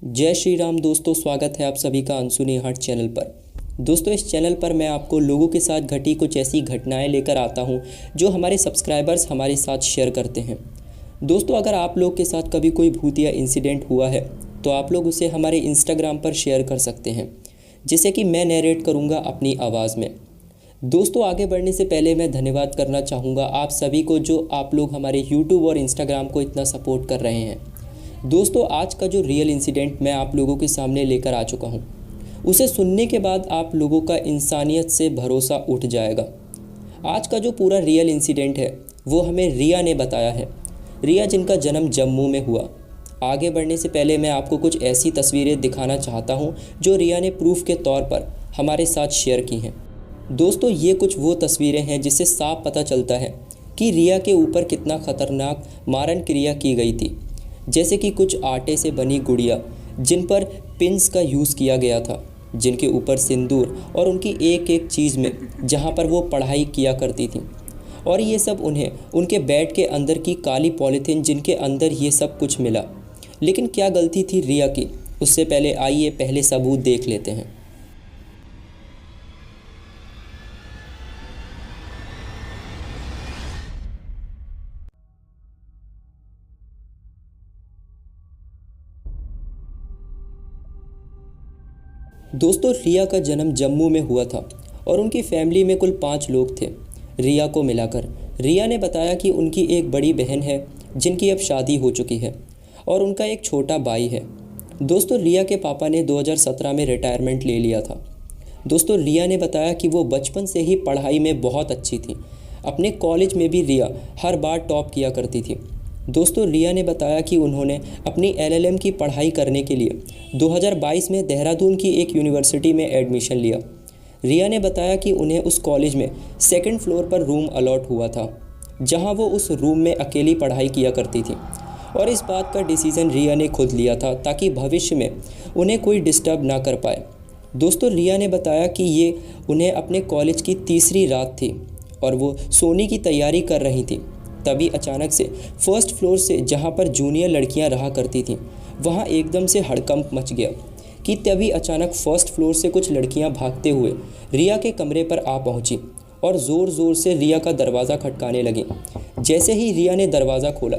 जय श्री राम दोस्तों, स्वागत है आप सभी का अनसुनी हट चैनल पर। दोस्तों, इस चैनल पर मैं आपको लोगों के साथ घटी कुछ ऐसी घटनाएं लेकर आता हूं जो हमारे सब्सक्राइबर्स हमारे साथ शेयर करते हैं। दोस्तों, अगर आप लोग के साथ कभी कोई भूतिया इंसिडेंट हुआ है तो आप लोग उसे हमारे इंस्टाग्राम पर शेयर कर सकते हैं, जिसे कि मैं नरेट करूँगा अपनी आवाज़ में। दोस्तों, आगे बढ़ने से पहले मैं धन्यवाद करना चाहूँगा आप सभी को जो आप लोग हमारे यूट्यूब और इंस्टाग्राम को इतना सपोर्ट कर रहे हैं। दोस्तों, आज का जो रियल इंसिडेंट मैं आप लोगों के सामने लेकर आ चुका हूँ, उसे सुनने के बाद आप लोगों का इंसानियत से भरोसा उठ जाएगा। आज का जो पूरा रियल इंसिडेंट है वो हमें रिया ने बताया है। रिया, जिनका जन्म जम्मू में हुआ। आगे बढ़ने से पहले मैं आपको कुछ ऐसी तस्वीरें दिखाना चाहता हूँ जो रिया ने प्रूफ के तौर पर हमारे साथ शेयर की हैं। दोस्तों, ये कुछ वो तस्वीरें हैं जिससे साफ पता चलता है कि रिया के ऊपर कितना खतरनाक मारण क्रिया की गई थी। जैसे कि कुछ आटे से बनी गुड़िया जिन पर पिंस का यूज़ किया गया था, जिनके ऊपर सिंदूर और उनकी एक एक चीज़ में जहाँ पर वो पढ़ाई किया करती थी, और ये सब उन्हें उनके बेड के अंदर की काली पॉलीथीन जिनके अंदर ये सब कुछ मिला। लेकिन क्या गलती थी रिया की, उससे पहले आइए पहले सबूत देख लेते हैं। दोस्तों, रिया का जन्म जम्मू में हुआ था और उनकी फैमिली में कुल 5 लोग थे, रिया को मिलाकर। रिया ने बताया कि उनकी एक बड़ी बहन है जिनकी अब शादी हो चुकी है और उनका एक छोटा भाई है। दोस्तों, रिया के पापा ने 2017 में रिटायरमेंट ले लिया था। दोस्तों, रिया ने बताया कि वो बचपन से ही पढ़ाई में बहुत अच्छी थी। अपने कॉलेज में भी रिया हर बार टॉप किया करती थी। दोस्तों, रिया ने बताया कि उन्होंने अपनी LLM की पढ़ाई करने के लिए 2022 में देहरादून की एक यूनिवर्सिटी में एडमिशन लिया। रिया ने बताया कि उन्हें उस कॉलेज में 2nd फ्लोर पर रूम अलॉट हुआ था, जहां वो उस रूम में अकेली पढ़ाई किया करती थी। और इस बात का डिसीज़न रिया ने खुद लिया था ताकि भविष्य में उन्हें कोई डिस्टर्ब ना कर पाए। दोस्तों, रिया ने बताया कि ये उन्हें अपने कॉलेज की तीसरी रात थी और वो सोने की तैयारी कर रही थी। तभी अचानक से 1st फ्लोर से जहाँ पर जूनियर लड़कियाँ रहा करती थीं, वहाँ एकदम से हड़कंप मच गया कि तभी अचानक 1st फ्लोर से कुछ लड़कियाँ भागते हुए रिया के कमरे पर आ पहुँची और ज़ोर ज़ोर से रिया का दरवाज़ा खटकाने लगी। जैसे ही रिया ने दरवाज़ा खोला,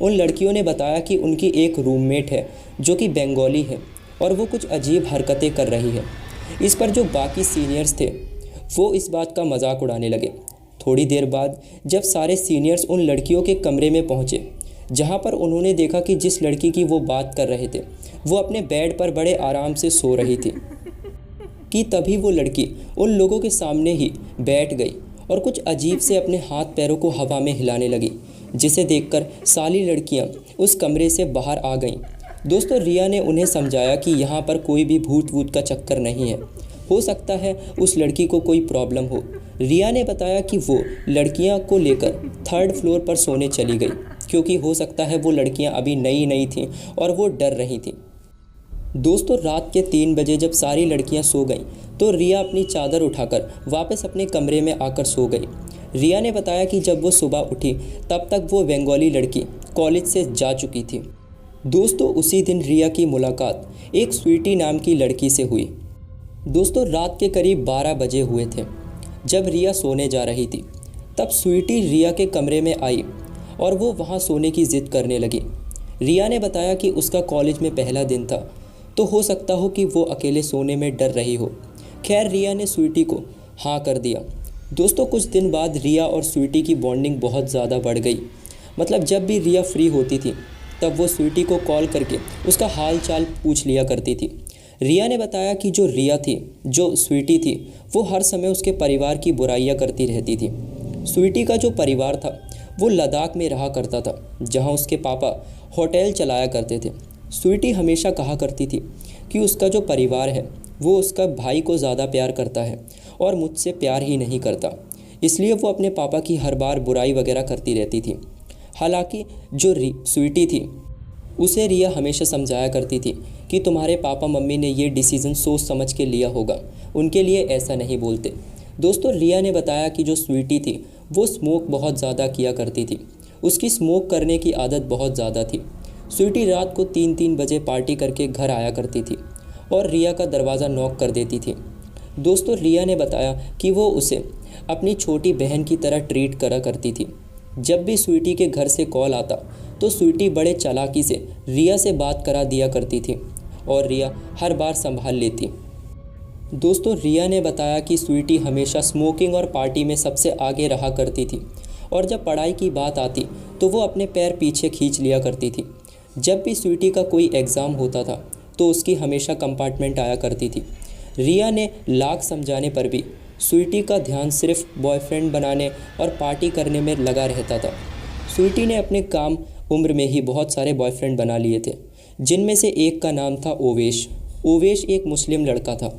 उन लड़कियों ने बताया कि उनकी एक रूममेट है जो कि बंगाली है और वो कुछ अजीब हरकतें कर रही है। इस पर जो बाकी सीनियर्स थे वो इस बात का मजाक उड़ाने लगे। थोड़ी देर बाद जब सारे सीनियर्स उन लड़कियों के कमरे में पहुंचे, जहां पर उन्होंने देखा कि जिस लड़की की वो बात कर रहे थे वो अपने बेड पर बड़े आराम से सो रही थी, कि तभी वो लड़की उन लोगों के सामने ही बैठ गई और कुछ अजीब से अपने हाथ पैरों को हवा में हिलाने लगी, जिसे देखकर सारी लड़कियां उस कमरे से बाहर आ गईं। दोस्तों, रिया ने उन्हें समझाया कि यहाँ पर कोई भी भूत वूत का चक्कर नहीं है, हो सकता है उस लड़की को कोई प्रॉब्लम हो। रिया ने बताया कि वो लड़कियां को लेकर 3rd फ्लोर पर सोने चली गई, क्योंकि हो सकता है वो लड़कियां अभी नई नई थीं और वो डर रही थीं। दोस्तों, रात के 3 बजे जब सारी लड़कियां सो गईं तो रिया अपनी चादर उठाकर वापस अपने कमरे में आकर सो गई। रिया ने बताया कि जब वो सुबह उठी तब तक वो बंगाली लड़की कॉलेज से जा चुकी थी। दोस्तों, उसी दिन रिया की मुलाकात एक स्वीटी नाम की लड़की से हुई। दोस्तों, रात के करीब 12 बजे हुए थे जब रिया सोने जा रही थी। तब स्वीटी रिया के कमरे में आई और वो वहाँ सोने की ज़िद करने लगी। रिया ने बताया कि उसका कॉलेज में पहला दिन था, तो हो सकता हो कि वो अकेले सोने में डर रही हो। खैर, रिया ने स्वीटी को हाँ कर दिया। दोस्तों, कुछ दिन बाद रिया और स्वीटी की बॉन्डिंग बहुत ज़्यादा बढ़ गई। मतलब जब भी रिया फ्री होती थी तब वो स्वीटी को कॉल करके उसका हाल चाल पूछ लिया करती थी। रिया ने बताया कि जो स्वीटी थी वो हर समय उसके परिवार की बुराइयां करती रहती थी। स्वीटी का जो परिवार था वो लद्दाख में रहा करता था, जहां उसके पापा होटल चलाया करते थे। स्वीटी हमेशा कहा करती थी कि उसका जो परिवार है वो उसका भाई को ज़्यादा प्यार करता है और मुझसे प्यार ही नहीं करता, इसलिए वो अपने पापा की हर बार बुराई वगैरह करती रहती थी। हालांकि जो स्वीटी थी उसे रिया हमेशा समझाया करती थी कि तुम्हारे पापा मम्मी ने ये डिसीज़न सोच समझ के लिया होगा, उनके लिए ऐसा नहीं बोलते। दोस्तों, रिया ने बताया कि जो स्वीटी थी वो स्मोक बहुत ज़्यादा किया करती थी। उसकी स्मोक करने की आदत बहुत ज़्यादा थी। स्वीटी रात को 3-3 बजे पार्टी करके घर आया करती थी और रिया का दरवाज़ा नॉक कर देती थी। दोस्तों, रिया ने बताया कि वो उसे अपनी छोटी बहन की तरह ट्रीट करा करती थी। जब भी स्वीटी के घर से कॉल आता तो स्वीटी बड़े चालाकी से रिया से बात करा दिया करती थी और रिया हर बार संभाल लेती। दोस्तों, रिया ने बताया कि स्वीटी हमेशा स्मोकिंग और पार्टी में सबसे आगे रहा करती थी और जब पढ़ाई की बात आती तो वो अपने पैर पीछे खींच लिया करती थी। जब भी स्वीटी का कोई एग्ज़ाम होता था तो उसकी हमेशा कंपार्टमेंट आया करती थी। रिया ने लाख समझाने पर भी स्वीटी का ध्यान सिर्फ बॉयफ्रेंड बनाने और पार्टी करने में लगा रहता था। स्वीटी ने अपने काम उम्र में ही बहुत सारे बॉयफ्रेंड बना लिए थे, जिनमें से एक का नाम था ओवेश। ओवेश एक मुस्लिम लड़का था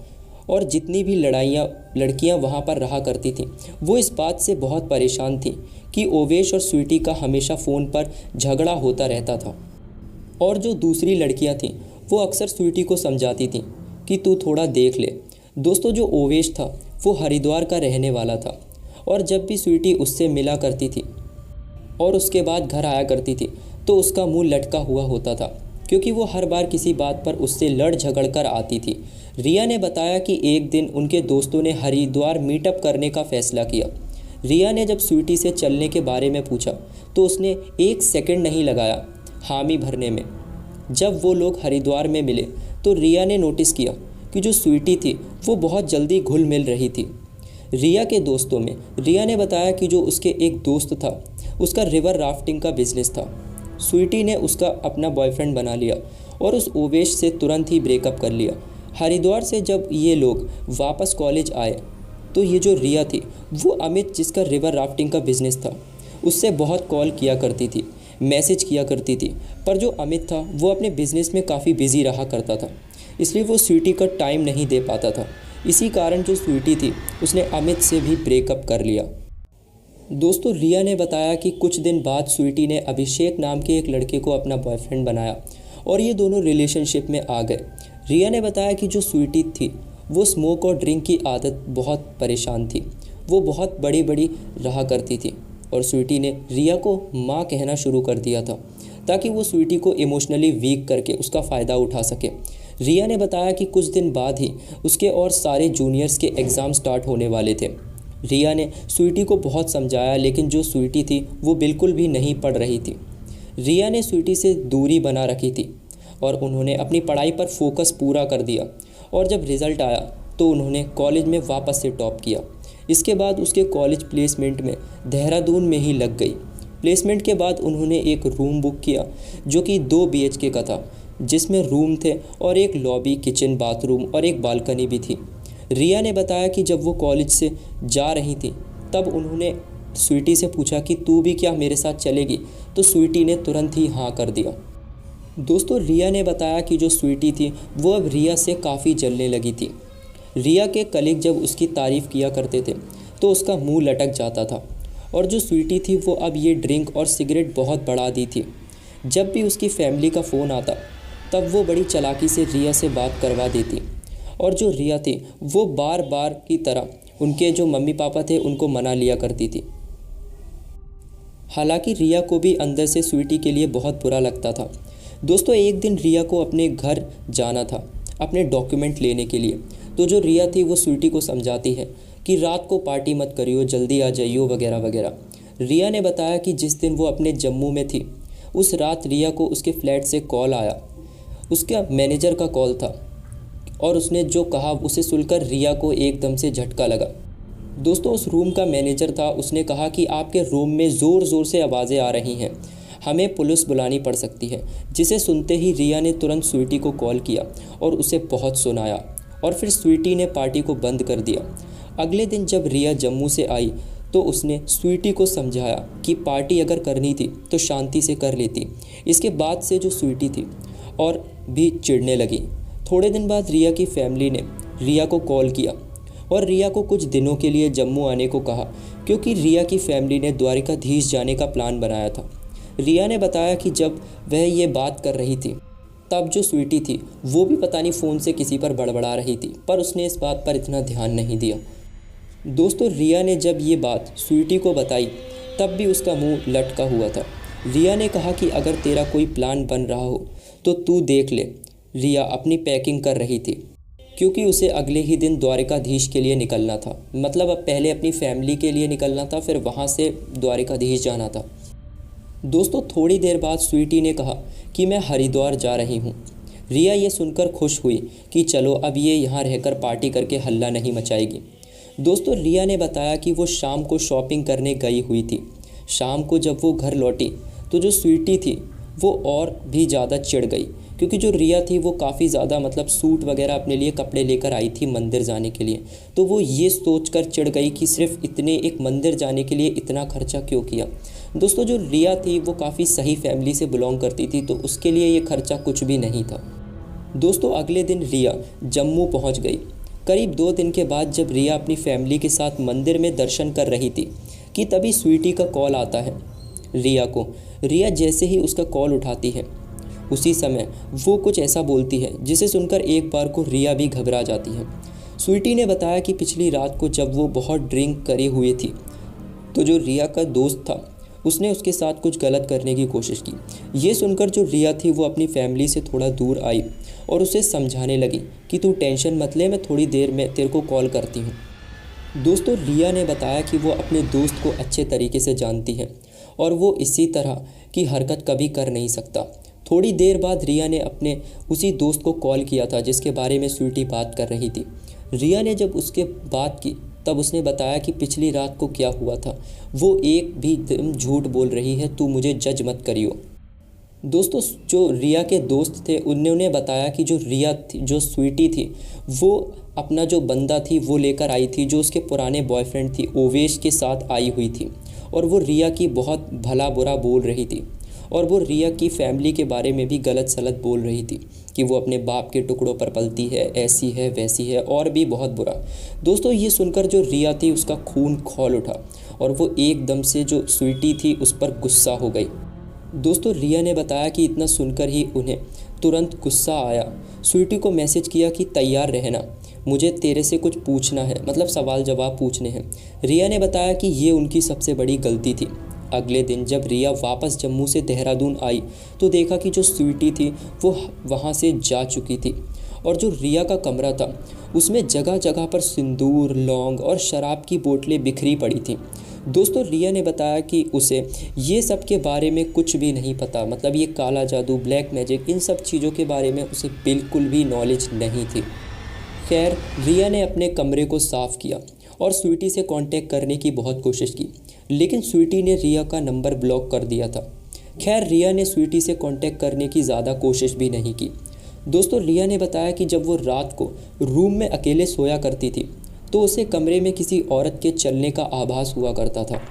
और जितनी भी लड़कियां वहाँ पर रहा करती थीं, वो इस बात से बहुत परेशान थीं कि ओवेश और स्वीटी का हमेशा फ़ोन पर झगड़ा होता रहता था। और जो दूसरी लड़कियां थीं वो अक्सर स्वीटी को समझाती थीं कि तू थोड़ा देख ले। दोस्तों, जो ओवेश था वो हरिद्वार का रहने वाला था और जब भी स्वीटी उससे मिला करती थी और उसके बाद घर आया करती थी तो उसका मुंह लटका हुआ होता था, क्योंकि वो हर बार किसी बात पर उससे लड़ झगड़ कर आती थी। रिया ने बताया कि एक दिन उनके दोस्तों ने हरिद्वार मीटअप करने का फ़ैसला किया। रिया ने जब स्वीटी से चलने के बारे में पूछा तो उसने 1 सेकंड नहीं लगाया हामी भरने में। जब वो लोग हरिद्वार में मिले तो रिया ने नोटिस किया कि जो स्वीटी थी वो बहुत जल्दी घुल मिल रही थी। रिया के दोस्तों में रिया ने बताया कि जो उसके एक दोस्त था उसका रिवर राफ्टिंग का बिजनेस था। स्वीटी ने उसका अपना बॉयफ्रेंड बना लिया और उस ओवेश से तुरंत ही ब्रेकअप कर लिया। हरिद्वार से जब ये लोग वापस कॉलेज आए तो ये जो रिया थी वो अमित, जिसका रिवर राफ्टिंग का बिजनेस था, उससे बहुत कॉल किया करती थी, मैसेज किया करती थी। पर जो अमित था वो अपने बिज़नेस में काफ़ी बिजी रहा करता था, इसलिए वो स्वीटी का टाइम नहीं दे पाता था। इसी कारण जो स्वीटी थी उसने अमित से भी ब्रेकअप कर लिया। दोस्तों, रिया ने बताया कि कुछ दिन बाद स्वीटी ने अभिषेक नाम के एक लड़के को अपना बॉयफ्रेंड बनाया और ये दोनों रिलेशनशिप में आ गए। रिया ने बताया कि जो स्वीटी थी वो स्मोक और ड्रिंक की आदत बहुत परेशान थी। वो बहुत बड़ी रहा करती थी और स्वीटी ने रिया को माँ कहना शुरू कर दिया था ताकि वो स्वीटी को इमोशनली वीक करके उसका फ़ायदा उठा सके। रिया ने बताया कि कुछ दिन बाद ही उसके और सारे जूनियर्स के एग्ज़ाम स्टार्ट होने वाले थे। रिया ने स्वीटी को बहुत समझाया, लेकिन जो स्वीटी थी वो बिल्कुल भी नहीं पढ़ रही थी। रिया ने स्वीटी से दूरी बना रखी थी और उन्होंने अपनी पढ़ाई पर फोकस पूरा कर दिया और जब रिज़ल्ट आया तो उन्होंने कॉलेज में वापस से टॉप किया। इसके बाद उसके कॉलेज प्लेसमेंट में देहरादून में ही लग गई। प्लेसमेंट के बाद उन्होंने एक रूम बुक किया जो कि 2 BHK का था, जिसमें रूम थे और एक लॉबी, किचन, बाथरूम और एक बालकनी भी थी। रिया ने बताया कि जब वो कॉलेज से जा रही थी तब उन्होंने स्वीटी से पूछा कि तू भी क्या मेरे साथ चलेगी, तो स्वीटी ने तुरंत ही हाँ कर दिया। दोस्तों, रिया ने बताया कि जो स्वीटी थी वो अब रिया से काफ़ी जलने लगी थी। रिया के कलीग जब उसकी तारीफ़ किया करते थे तो उसका मुंह लटक जाता था और जो स्वीटी थी वो अब ये ड्रिंक और सिगरेट बहुत बढ़ा दी थी। जब भी उसकी फैमिली का फ़ोन आता तब वो बड़ी चालाकी से रिया से बात करवा देती और जो रिया थी वो बार बार की तरह उनके जो मम्मी पापा थे उनको मना लिया करती थी। हालांकि रिया को भी अंदर से स्वीटी के लिए बहुत बुरा लगता था। दोस्तों, एक दिन रिया को अपने घर जाना था अपने डॉक्यूमेंट लेने के लिए, तो जो रिया थी वो स्वीटी को समझाती है कि रात को पार्टी मत करियो, जल्दी आ जाइयो वगैरह वगैरह। रिया ने बताया कि जिस दिन वो अपने जम्मू में थी उस रात रिया को उसके फ्लैट से कॉल आया, उसका मैनेजर का कॉल था और उसने जो कहा उसे सुनकर रिया को एकदम से झटका लगा। दोस्तों, उस रूम का मैनेजर था, उसने कहा कि आपके रूम में ज़ोर ज़ोर से आवाज़ें आ रही हैं, हमें पुलिस बुलानी पड़ सकती है। जिसे सुनते ही रिया ने तुरंत स्वीटी को कॉल किया और उसे बहुत सुनाया और फिर स्वीटी ने पार्टी को बंद कर दिया। अगले दिन जब रिया जम्मू से आई तो उसने स्वीटी को समझाया कि पार्टी अगर करनी थी तो शांति से कर लेती। इसके बाद से जो स्वीटी थी और भी चिढ़ने लगी। थोड़े दिन बाद रिया की फैमिली ने रिया को कॉल किया और रिया को कुछ दिनों के लिए जम्मू आने को कहा, क्योंकि रिया की फैमिली ने द्वारिकाधीश जाने का प्लान बनाया था। रिया ने बताया कि जब वह ये बात कर रही थी तब जो स्वीटी थी वो भी पता नहीं फ़ोन से किसी पर बड़बड़ा रही थी, पर उसने इस बात पर इतना ध्यान नहीं दिया। दोस्तों, रिया ने जब ये बात स्वीटी को बताई तब भी उसका मुंह लटका हुआ था रिया ने कहा कि अगर तेरा कोई प्लान बन रहा हो तो तू देख ले। रिया अपनी पैकिंग कर रही थी क्योंकि उसे अगले ही दिन द्वारिकाधीश के लिए निकलना था। मतलब अब पहले अपनी फैमिली के लिए निकलना था, फिर वहाँ से द्वारिकाधीश जाना था। दोस्तों थोड़ी देर बाद स्वीटी ने कहा कि मैं हरिद्वार जा रही हूँ। रिया ये सुनकर खुश हुई कि चलो अब ये यहाँ रहकर पार्टी करके हल्ला नहीं मचाएगी। दोस्तों रिया ने बताया कि वो शाम को शॉपिंग करने गई हुई थी। शाम को जब वो घर लौटी तो जो स्वीटी थी वो और भी ज़्यादा चिढ़ गई, क्योंकि जो रिया थी वो काफ़ी ज़्यादा मतलब सूट वगैरह अपने लिए कपड़े लेकर आई थी मंदिर जाने के लिए। तो वो ये सोचकर चिढ़ गई कि सिर्फ इतने एक मंदिर जाने के लिए इतना खर्चा क्यों किया। दोस्तों जो रिया थी वो काफ़ी सही फैमिली से बिलोंग करती थी, तो उसके लिए ये खर्चा कुछ भी नहीं था। दोस्तों अगले दिन रिया जम्मू पहुंच गई। करीब 2 दिन के बाद जब रिया अपनी फैमिली के साथ मंदिर में दर्शन कर रही थी कि तभी स्वीटी का कॉल आता है रिया को। रिया जैसे ही उसका कॉल उठाती है उसी समय वो कुछ ऐसा बोलती है जिसे सुनकर एक बार को रिया भी घबरा जाती है। स्वीटी ने बताया कि पिछली रात को जब वो बहुत ड्रिंक करे हुए थी तो जो रिया का दोस्त था उसने उसके साथ कुछ गलत करने की कोशिश की। ये सुनकर जो रिया थी वो अपनी फैमिली से थोड़ा दूर आई और उसे समझाने लगी कि तू टेंशन मत ले, मैं थोड़ी देर में तेरे को कॉल करती हूँ। दोस्तों रिया ने बताया कि वो अपने दोस्त को अच्छे तरीके से जानती है और वो इसी तरह की हरकत कभी कर नहीं सकता। थोड़ी देर बाद रिया ने अपने उसी दोस्त को कॉल किया था जिसके बारे में स्वीटी बात कर रही थी। रिया ने जब उसके बात की तब उसने बताया कि पिछली रात को क्या हुआ था। वो एक भी दिन झूठ बोल रही है, तू मुझे जज मत करियो। दोस्तों जो रिया के दोस्त थे उन्होंने बताया कि जो रिया थी, जो स्वीटी थी, वो अपना जो बंदा थी वो लेकर आई थी, जो उसके पुराने बॉयफ्रेंड थी ओवेश के साथ आई हुई थी और वो रिया की बहुत भला बुरा बोल रही थी और वो रिया की फैमिली के बारे में भी गलत सलत बोल रही थी कि वो अपने बाप के टुकड़ों पर पलती है, ऐसी है वैसी है और भी बहुत बुरा। दोस्तों ये सुनकर जो रिया थी उसका खून खौल उठा और वो एकदम से जो स्वीटी थी उस पर गुस्सा हो गई। दोस्तों रिया ने बताया कि इतना सुनकर ही उन्हें तुरंत गुस्सा आया। स्वीटी को मैसेज किया कि तैयार रहना, मुझे तेरे से कुछ पूछना है, मतलब सवाल जवाब पूछने हैं। रिया ने बताया कि ये उनकी सबसे बड़ी गलती थी। अगले दिन जब रिया वापस जम्मू से देहरादून आई तो देखा कि जो स्वीटी थी वो वहाँ से जा चुकी थी और जो रिया का कमरा था उसमें जगह जगह पर सिंदूर, लौंग और शराब की बोतलें बिखरी पड़ी थीं। दोस्तों रिया ने बताया कि उसे ये सब के बारे में कुछ भी नहीं पता, मतलब ये काला जादू, ब्लैक मैजिक, इन सब चीज़ों के बारे में उसे बिल्कुल भी नॉलेज नहीं थी। खैर रिया ने अपने कमरे को साफ़ किया और स्वीटी से कांटेक्ट करने की बहुत कोशिश की, लेकिन स्वीटी ने रिया का नंबर ब्लॉक कर दिया था। खैर रिया ने स्वीटी से कांटेक्ट करने की ज़्यादा कोशिश भी नहीं की। दोस्तों रिया ने बताया कि जब वो रात को रूम में अकेले सोया करती थी तो उसे कमरे में किसी औरत के चलने का आभास हुआ करता था।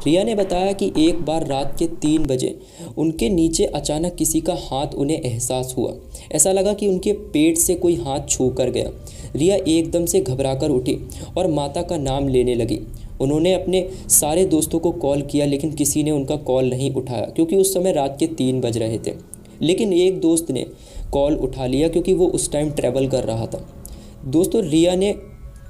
रिया ने बताया कि एक बार रात के 3 बजे उनके नीचे अचानक किसी का हाथ उन्हें एहसास हुआ। ऐसा लगा कि उनके पेट से कोई हाथ छू कर गया। रिया एकदम से घबराकर उठी और माता का नाम लेने लगी। उन्होंने अपने सारे दोस्तों को कॉल किया लेकिन किसी ने उनका कॉल नहीं उठाया क्योंकि उस समय रात के 3 बज रहे थे। लेकिन एक दोस्त ने कॉल उठा लिया क्योंकि वो उस टाइम ट्रैवल कर रहा था। दोस्तों रिया ने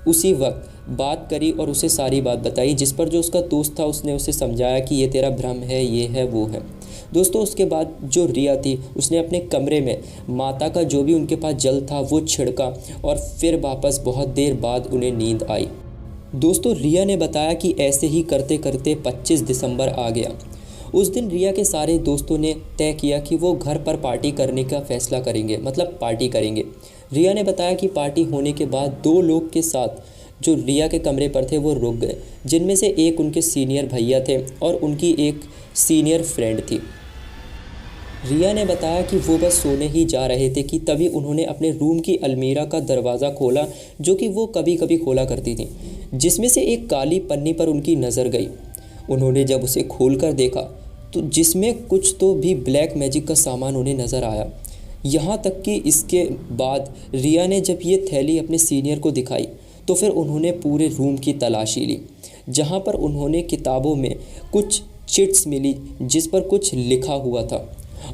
उसी वक्त बात करी और उसे सारी बात बताई, जिस पर जो उसका दोस्त था उसने उसे समझाया कि ये तेरा भ्रम है, ये है वो है। दोस्तों उसके बाद जो रिया थी उसने अपने कमरे में माता का जो भी उनके पास जल था वो छिड़का और फिर वापस बहुत देर बाद उन्हें नींद आई। दोस्तों रिया ने बताया कि ऐसे ही करते करते 25 दिसंबर आ गया। उस दिन रिया के सारे दोस्तों ने तय किया कि वो घर पर पार्टी करने का फ़ैसला करेंगे, मतलब पार्टी करेंगे। रिया ने बताया कि पार्टी होने के बाद 2 लोग के साथ जो रिया के कमरे पर थे वो रुक गए, जिनमें से एक उनके सीनियर भैया थे और उनकी एक सीनियर फ्रेंड थी। रिया ने बताया कि वो बस सोने ही जा रहे थे कि तभी उन्होंने अपने रूम की अलमीरा का दरवाज़ा खोला, जो कि वो कभी कभी खोला करती थी, जिसमें से एक काली पन्नी पर उनकी नज़र गई। उन्होंने जब उसे खोलकर देखा तो जिसमें कुछ तो भी ब्लैक मैजिक का सामान उन्हें नज़र आया। यहाँ तक कि इसके बाद रिया ने जब ये थैली अपने सीनियर को दिखाई तो फिर उन्होंने पूरे रूम की तलाशी ली, जहाँ पर उन्होंने किताबों में कुछ चिट्स मिली जिस पर कुछ लिखा हुआ था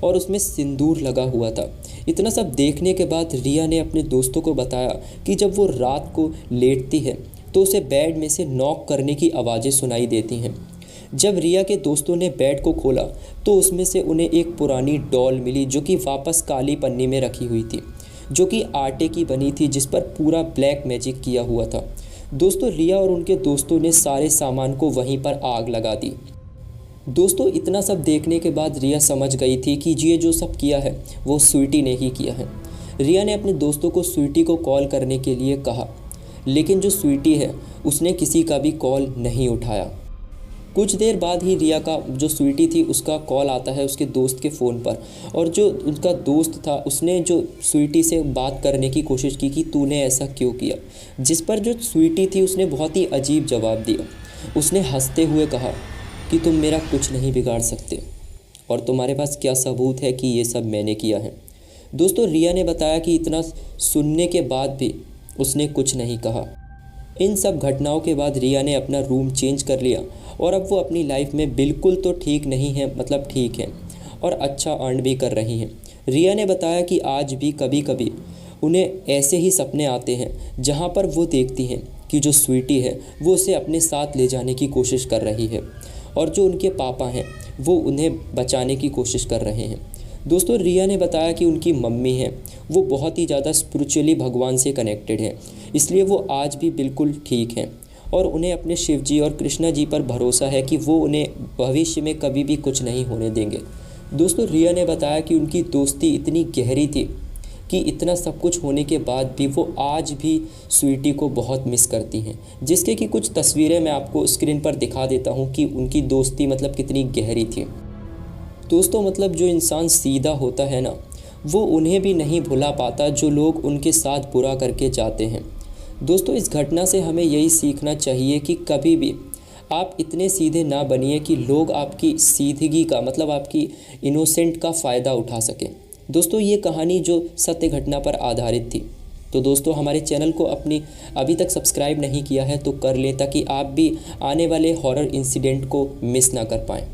और उसमें सिंदूर लगा हुआ था। इतना सब देखने के बाद रिया ने अपने दोस्तों को बताया कि जब वो रात को लेटती है तो उसे बेड में से नॉक करने की आवाज़ें सुनाई देती हैं। जब रिया के दोस्तों ने बेड को खोला तो उसमें से उन्हें एक पुरानी डॉल मिली जो कि वापस काली पन्नी में रखी हुई थी, जो कि आटे की बनी थी, जिस पर पूरा ब्लैक मैजिक किया हुआ था। दोस्तों, रिया और उनके दोस्तों ने सारे सामान को वहीं पर आग लगा दी। दोस्तों, इतना सब देखने के बाद रिया समझ गई थी कि ये जो सब किया है वो स्वीटी ने ही किया है। रिया ने अपने दोस्तों को स्वीटी को कॉल करने के लिए कहा, लेकिन जो स्वीटी है उसने किसी का भी कॉल नहीं उठाया। कुछ देर बाद ही रिया का जो स्वीटी थी उसका कॉल आता है उसके दोस्त के फ़ोन पर, और जो उसका दोस्त था उसने जो स्वीटी से बात करने की कोशिश की कि तूने ऐसा क्यों किया, जिस पर जो स्वीटी थी उसने बहुत ही अजीब जवाब दिया। उसने हंसते हुए कहा कि तुम मेरा कुछ नहीं बिगाड़ सकते, और तुम्हारे पास क्या सबूत है कि ये सब मैंने किया है। दोस्तों, रिया ने बताया कि इतना सुनने के बाद भी उसने कुछ नहीं कहा। इन सब घटनाओं के बाद रिया ने अपना रूम चेंज कर लिया और अब वो अपनी लाइफ में बिल्कुल तो ठीक नहीं है, मतलब ठीक है, और अच्छा अर्न भी कर रही हैं। रिया ने बताया कि आज भी कभी कभी उन्हें ऐसे ही सपने आते हैं जहाँ पर वो देखती हैं कि जो स्वीटी है वो उसे अपने साथ ले जाने की कोशिश कर रही है, और जो उनके पापा हैं वो उन्हें बचाने की कोशिश कर रहे हैं। दोस्तों, रिया ने बताया कि उनकी मम्मी है वो बहुत ही ज़्यादा स्पिरिचुअली भगवान से कनेक्टेड है, इसलिए वो आज भी बिल्कुल ठीक हैं, और उन्हें अपने शिव जी और कृष्णा जी पर भरोसा है कि वो उन्हें भविष्य में कभी भी कुछ नहीं होने देंगे। दोस्तों, रिया ने बताया कि उनकी दोस्ती इतनी गहरी थी कि इतना सब कुछ होने के बाद भी वो आज भी स्वीटी को बहुत मिस करती हैं, जिसके कि कुछ तस्वीरें मैं आपको स्क्रीन पर दिखा देता हूँ कि उनकी दोस्ती मतलब कितनी गहरी थी। दोस्तों, मतलब जो इंसान सीधा होता है ना, वो उन्हें भी नहीं भुला पाता जो लोग उनके साथ बुरा करके जाते हैं। दोस्तों, इस घटना से हमें यही सीखना चाहिए कि कभी भी आप इतने सीधे ना बनिए कि लोग आपकी सीधगी का मतलब आपकी इनोसेंट का फ़ायदा उठा सकें। दोस्तों, ये कहानी जो सत्य घटना पर आधारित थी। तो दोस्तों, हमारे चैनल को अभी तक सब्सक्राइब नहीं किया है तो कर लें, ताकि आप भी आने वाले हॉरर इंसिडेंट को मिस ना कर पाएँ।